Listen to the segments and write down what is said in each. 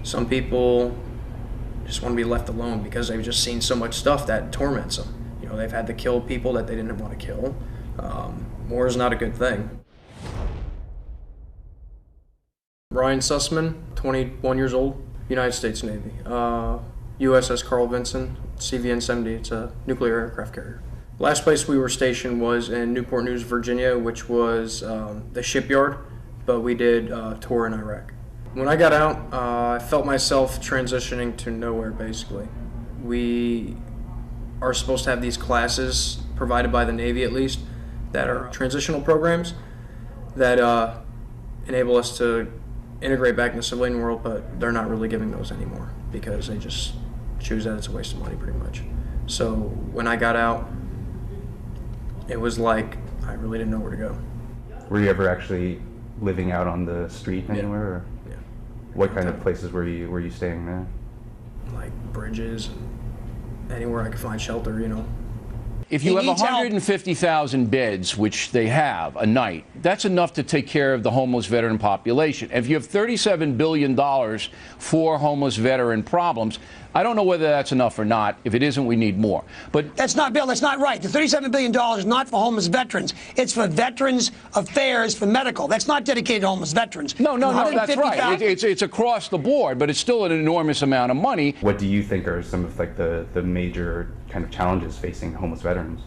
Some people just want to be left alone because they've just seen so much stuff that torments them. You know, they've had to kill people that they didn't want to kill. War is not a good thing. Ryan Sussman, 21 years old, United States Navy. USS Carl Vinson, CVN-70. It's a nuclear aircraft carrier. Last place we were stationed was in Newport News, Virginia, which was the shipyard, but we did a tour in Iraq. When I got out, I felt myself transitioning to nowhere, basically. We are supposed to have these classes, provided by the Navy at least, that are transitional programs that enable us to integrate back in the civilian world, but they're not really giving those anymore because they just choose that it's a waste of money, pretty much. So when I got out, it was like I really didn't know where to go. Were you ever actually living out on the street anywhere? Or Yeah. what kind of places were you staying there? Like bridges and anywhere I could find shelter, you know. If you have 150,000 beds, which they have a night, that's enough to take care of the homeless veteran population. If you have $37 billion for homeless veteran problems, I don't know whether that's enough or not. If it isn't, we need more. But that's not, Bill, that's not right. The $37 billion is not for homeless veterans. It's for Veterans Affairs for medical. That's not dedicated to homeless veterans. No, that's right. It's across the board, but it's still an enormous amount of money. What do you think are some of like the major kind of challenges facing homeless veterans?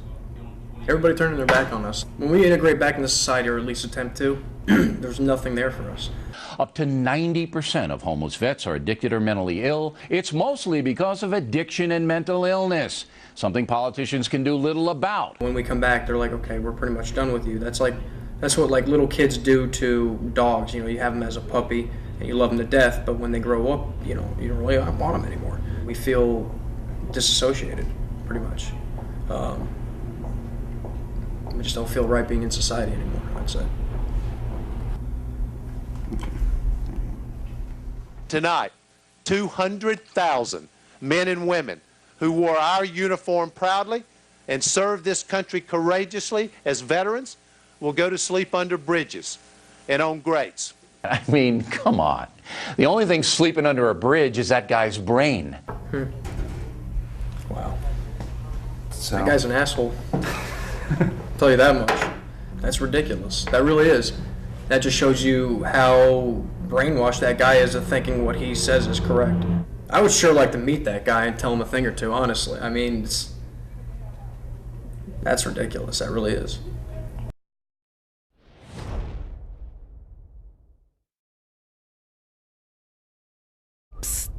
Everybody turning their back on us. When we integrate back into society, or at least attempt to, there's nothing there for us. Up to 90% of homeless vets are addicted or mentally ill. It's mostly because of addiction and mental illness, something politicians can do little about. When we come back, they're like, okay, we're pretty much done with you. That's what like little kids do to dogs. You know, you have them as a puppy and you love them to death, but when they grow up, you know, you don't really want them anymore. We feel disassociated, pretty much. We just don't feel right being in society anymore, I'd say. Tonight, 200,000 men and women who wore our uniform proudly and served this country courageously as veterans will go to sleep under bridges and on grates. I mean, come on. The only thing sleeping under a bridge is that guy's brain. Wow. So. That guy's an asshole. I'll tell you that much. That's ridiculous. That really is. That just shows you how brainwashed that guy is of thinking what he says is correct. I would sure like to meet that guy and tell him a thing or two, honestly. I mean, that's ridiculous. That really is. Psst.